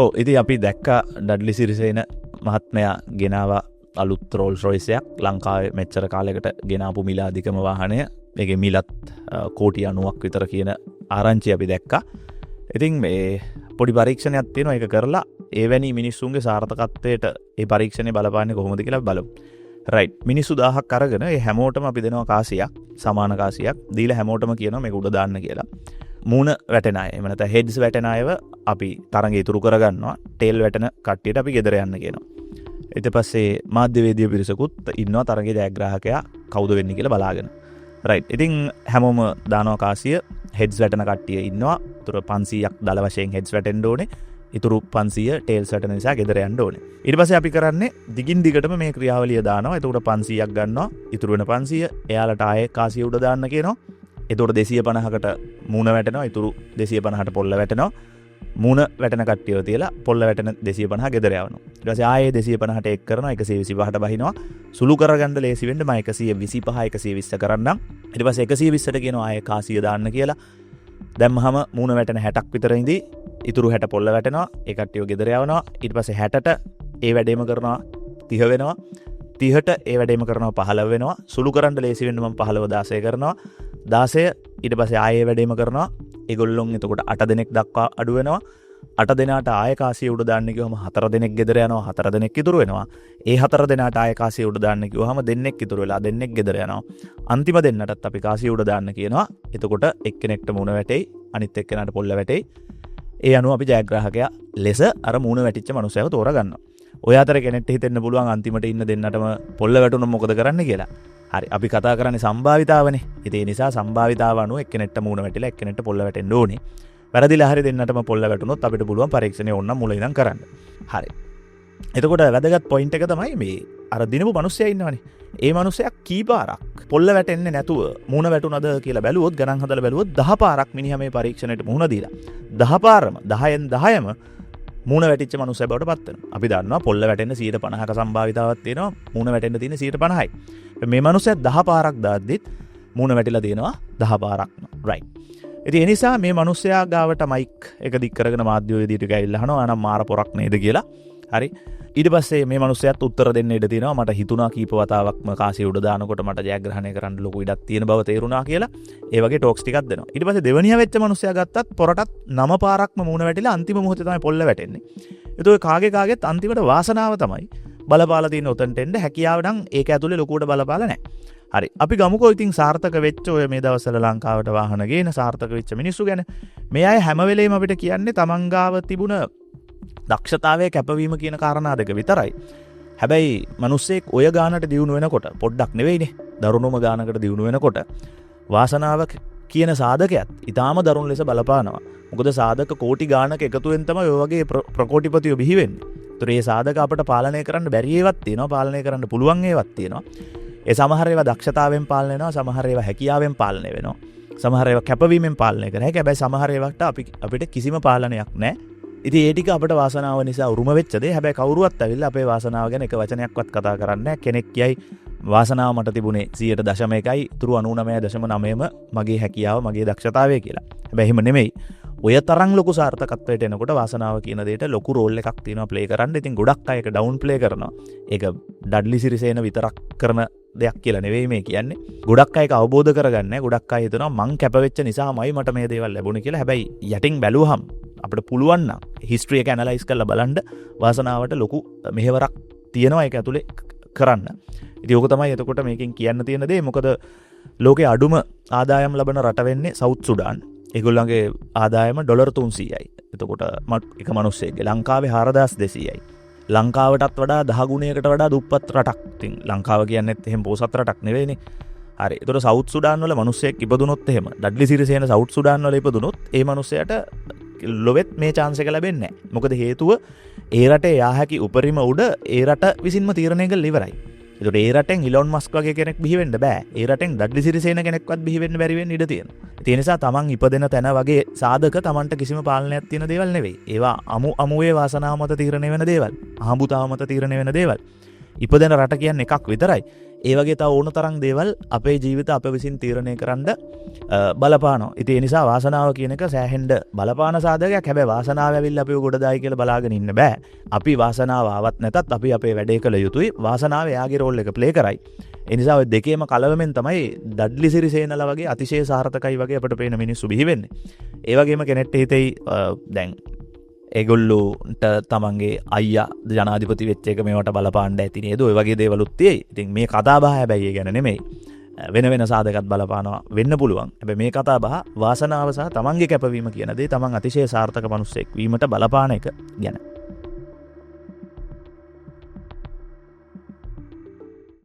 ඔව් ඉතින් අපි දැක්ක ඩඩ්ලි සිරිසේන මහත්මයා ගෙනාවා අලුත් රෝල්ස් රොයිස් එකක් ලංකාවේ මෙච්චර කාලයකට ගෙනාපු මිල අධිකම වාහනය. මේකේ මිලත් කෝටි 90ක් විතර කියන ආරංචි අපි දැක්කා. ඉතින් මේ පොඩි පරීක්ෂණයක් තියෙනවා ඒක කරලා එවැනි මිනිස්සුන්ගේ සාර්ථකත්වයට ඒ පරීක්ෂණය බලපාන්නේ කොහොමද කියලා බලමු. රයිට් මිනිස්සු 1000ක් අරගෙන ඒ හැමෝටම අපි දෙනවා කාසියක් සමාන කාසියක් දීලා හැමෝටම කියනවා මේක උඩ දාන්න කියලා. මූණ වැටෙන අය එහෙම නැත්නම් හෙඩ්ස් වැටෙන අයව අපි තරඟ ඉතුරු කරගන්නවා. ටේල් වැටෙන කට්ටියට අපි ගෙදර යන්න කියනවා. ඊට පස්සේ මාධ්‍යවේදී පිරිසකුත් ඉන්නවා තරඟේ ජයග්‍රාහකයා කවුද වෙන්නේ කියලා බලාගෙන. රයිට් ඉතින් හැමෝම දානවා කාසිය හෙඩ්ස් වැටෙන කට්ටිය ඉන්නවා. ඒතර 500ක් දල වශයෙන් හෙඩ්ස් වැටෙන්න ඕනේ. ඉතුරු 500 ටේල්ස් වැටෙන නිසා ගෙදර යන්න ඕනේ. ඊට පස්සේ අපි කරන්නේ දිගින් දිගටම මේ ක්‍රියාවලිය දානවා. එතකොට 500ක් ගන්නවා. ඉතුරු වෙන 500 එයාලට ආයේ කාසිය උඩ දාන්න කියනවා. එතකොට 250කට මූණ වැටෙනවා. ඉතුරු 250ට පොල්ල වැටෙනවා. මූණ වැටෙන කට්ටියව තියලා පොල්ල වැටෙන 250 ගෙදර යවනවා. ඊට පස්සේ ආයේ 250ට එක් කරනවා 125ට බහිනවා. සුළු කරගන්න ලේසි වෙන්න මම 125 120 කරන්නම්. ඊට පස්සේ 120ට කියනවා ආයේ කාසිය දාන්න කියලා. දැම්මහම මූණ වැටෙන 60ක් විතර ඉඳී ඉතුරු 60 පොල්ල වැටෙනවා. ඒ කට්ටියව ගෙදර යවනවා. ඊට පස්සේ 60ට ඒ වැඩේම කරනවා 30 වෙනවා. 30ට ඒ වැඩේම කරනවා 15 වෙනවා. සුළු කරන්න ලේසි වෙන්න මම 15 16 කරනවා. 16 ඊට පස්සේ ආයේ වැඩේම කරනවා. ඒගොල්ලොන් එතකොට 8 දෙනෙක් දක්වා අඩු වෙනවා. 8 දෙනාට ආයේ කාසිය උඩ දාන්න කිව්වම 4 දෙනෙක් ගෙදර යනවා. 4 දෙනෙක් ඉතුරු වෙනවා. ඒ 4 දෙනාට ආයේ කාසිය උඩ දාන්න කිව්වම දෙන්නෙක් ඉතුරු වෙලා දෙන්නෙක් ගෙදර යනවා. අන්තිම දෙන්නටත් අපි කාසිය උඩ දාන්න කියනවා. එතකොට එක්කෙනෙක්ට මූණ වැටෙයි. අනිත් එක්කෙනාට පොල්ල වැටෙයි. ඒ අනුව අපි ජයග්‍රාහකයා ලෙස අර මූණ වැටිච්ච මනුස්සයව තෝරගන්නවා. ඔය අතර කෙනෙක්ට හිතෙන්න පුළුවන් අන්තිමට ඉන්න දෙන්නටම පොල්ල වැටුණොත් මොකද කරන්න කියලා. හරි අපි කතා කරන්නේ සම්භාවිතාවනේ. ඉතින් ඒ නිසා සම්භාවිතාව අනුව එක්කෙනෙක්ට මූණ වැටිලා එක්කෙනෙක්ට පොල්ල වැටෙන්න ඕනේ. වැරදිලා හරි දෙන්නටම පොල්ල වැටුණොත් අපිට පුළුවන් පරීක්ෂණය ඕනනම් මුල ඉඳන් කරන්න. හරි. එතකොට වැදගත් පොයින්ට් එක තමයි මේ අර දිනපු මිනිස්සයා ඉන්නවනේ. ඒ මිනිස්සයා කී පාරක් පොල්ල වැටෙන්නේ නැතුව මූණ වැටුණද කියලා බැලුවොත් ගණන් හදලා බැලුවොත් 10 පාරක් මිනිහා මේ පරීක්ෂණයට මුහුණ දීලා 10 පාරම 10න් 10ම මූණ වැටිච්ච මිනිස්සයා බවට පත් වෙනවා. අපි දන්නවා පොල්ල වැටෙන්න 50%ක සම්භාවිතාවක් තියෙනවා. මූණ වැටෙන්න තියෙන 50%යි. මේ මිනිස්සයා 10 පාරක් දාද්දිත් මූණ වැටිලා තියෙනවා 10 පාරක්ම. රයිට්. ඉතින් ඒ නිසා මේ මිනිස්සයා ගාවට මයික් එක දික් කරගෙන මාධ්‍යවේදීට ගිහිල්ලා අහනවා අනම් මාර පොරක් නේද කියලා. හරි. ඊට පස්සේ මේ මිනිස්සයාත් උත්තර දෙන්න ඉඩ තියෙනවා. මට හිතුණා කීප වතාවක්ම කාසිය උඩ දානකොට මට ජයග්‍රහණය කරන්න ලොකු ඉඩක් තියෙන බව තේරුණා කියලා. ඒ වගේ ටොක්ස් ටිකක් දෙනවා. ඊට පස්සේ දෙවනියා වෙච්ච මිනිස්සයා ගත්තත් පොරටත් 9 පාරක්ම මූණ වැටිලා අන්තිම මොහොතේ තමයි පොල්ල වැටෙන්නේ. ඒතකොට කාගේත් අන්තිමට වාසනාව තමයි බලපාලා තියෙන උතන්ට එන්න හැකියාව නම් ඒක ඇතුලේ ලොකුවට බලපාලා නැහැ. හරි. අපි ගමුකෝ ඉතින් සාර්ථක වෙච්ච ඔය මේ දවස්වල ලංකාවට වාහන ගේන සාර්ථක වෙච්ච මිනිස්සු ගැන. මේ අය හැම වෙලේම අපිට කියන්නේ තමන් ගාව තිබුණ දක්ෂතාවය කැපවීම කියන කාරණා දෙක විතරයි. හැබැයි මිනිස්සෙක් ඔය ගානට දියුණු වෙනකොට පොඩ්ඩක් නෙවෙයිනේ. දරුණුම ගානකට දියුණු වෙනකොට වාසනාව කියන සාධකයක් ඊටාම දරුණු ලෙස බලපානවා. මොකද සාධක කෝටි ගානක එකතුවෙන් තමයි ඔය වගේ ප්‍රකෝටිපතියෝ බිහි වෙන්නේ. ඒතර මේ සාධක අපිට පාලනය කරන්න බැරි ඒවත් තියෙනවා. පාලනය කරන්න පුළුවන් ඒවත් තියෙනවා. ඒ සමහර ඒවා දක්ෂතාවයෙන් පාලනය වෙනවා. සමහර ඒවා හැකියාවෙන් පාලනය වෙනවා. සමහර ඒවා කැපවීමෙන් පාලනය කරනවා. හැබැයි සමහර ඒවාට අපිට කිසිම පාලනයක් නැහැ. ඉතින් ඒ ටික අපිට වාසනාව නිසා උරුම වෙච්ච දේ. හැබැයි කවුරුවත් ඇවිල්ලා අපේ වාසනාව ගැන එක වචනයක්වත් කතා කරන්නේ නැහැ. කෙනෙක් කියයි වාසනාව මට තිබුණේ 100.1යි, ඉතුරු 99.9ම මගේ හැකියාව, මගේ දක්ෂතාවය කියලා. හැබැයි එහෙම නෙමෙයි. ඔය තරම් ලොකු සාර්ථකත්වයට එනකොට වාසනාව කියන දෙයට ලොකු රෝල් එකක් තියෙනවා ප්ලේ කරන්න. ඉතින් ගොඩක් අය ඒක ඩවුන් ප්ලේ කරනවා. ඒක ඩඩ්ලි සිරිසේන විතරක් කරන දෙයක් කියලා නෙවෙයි මේ කියන්නේ. ගොඩක් අය ඒක අවබෝධ කරගන්නේ නැහැ. ගොඩක් අය හිතනවා මං කැපවෙච්ච නිසාමයි මට මේ දේවල් ලැබුණේ කියලා. හැබැයි යටින් බැලුවහම අපිට පුළුවන් නම් හිස්ටරි එක ඇනලයිස් කරලා බලන්න වාසනාවට ලොකු මෙහෙවරක් තියෙනවා ඒක ඇතුලේ කරන්න. ඉතින් ඕක තමයි එතකොට මේකෙන් කියන්න තියෙන දේ. මොකද ලෝකේ අඩුම ආදායම් ලබන රට වෙන්නේ සවුත් සුඩාන්. ඒගොල්ලන්ගේ ආදායම ඩොලර් 300යි. එතකොට එක මිනිස්සෙක්ගේ ලංකාවේ 4200යි. ලංකාවටත් වඩා 10 ගුණයකට වඩා දුප්පත් රටක්. ඉතින් ලංකාව කියන්නේත් එහෙම පොසත් රටක් නෙවෙයිනේ. හරි. ඒතකොට සවුත් සුඩාන් වල මිනිස්සෙක් ඉපදුනොත් එහෙම ඩඩ්ලි සිරිසේන සවුත් සුඩාන් වල ඉපදුනොත් ඒ මිනිස්සයාට ලොවෙත් මේ chance එක ලැබෙන්නේ නැහැ. මොකද හේතුව ඒ රටේ යා හැකි උපරිම උඩ ඒ රට විසින්ම තීරණය කරලා ඉවරයි. ඒතකොට ඒ රටෙන් ඉලොන් මස්ක් වගේ කෙනෙක් බිහි වෙන්න බෑ. ඒ රටෙන් ඩඩ්ලි සිරිසේන කෙනෙක්වත් බිහි වෙන්න බැරි වෙන්න ඉඩ තියෙනවා. ඒ නිසා තමන් ඉපදෙන තැන වගේ සාධක තමන්ට කිසිම පාලනයක් තියෙන දේවල් නෙවෙයි. ඒවා අමුවේ වාසනාව මත තීරණය වෙන දේවල්. අහඹුතාව මත තීරණය වෙන දේවල්. ඉපදෙන රට කියන්නේ එකක් විතරයි. ඒ වගේ තව ඕන තරම් දේවල් අපේ ජීවිත අප විසින් තීරණය කරන්න බලපානවා. ඉතින් ඒ නිසා වාසනාව කියන එක සෑහෙන්න බලපාන සාධකයක්. හැබැයි වාසනාව ඇවිල්ලා අපිව ගොඩදායි කියලා බලාගෙන ඉන්න බෑ. අපි වාසනාව ආවත් නැතත් අපි අපේ වැඩේ කළ යුතුයි. වාසනාව එයාගේ රෝල් එක ප්ලේ කරයි. ඒ නිසා ඔය දෙකේම කලවමෙන් තමයි ඩඩ්ලි සිරිසේනලා වගේ අතිශය සාර්ථකයි වගේ අපිට පේන මිනිස්සු බිහි වෙන්නේ. ඒ වගේම කෙනෙක්ට හිතෙයි දැන් ඒගොල්ලෝට තමන්ගේ අයියා ජනාධිපති වෙච්ච එක මේවට බලපාන්න ඇති නේද? ඔය වගේ දේවලුත් තියෙයි. ඉතින් මේ කතා බහ හැබැයි ඒ ගැන නෙමෙයි. වෙන වෙන සාධකත් බලපානවා වෙන්න පුළුවන්. හැබැයි මේ කතා බහ වාසනාව සහ තමන්ගේ කැපවීම කියන දේ තමන් අතිශය සාර්ථක මිනිසෙක් වීමට බලපාන එක ගැන.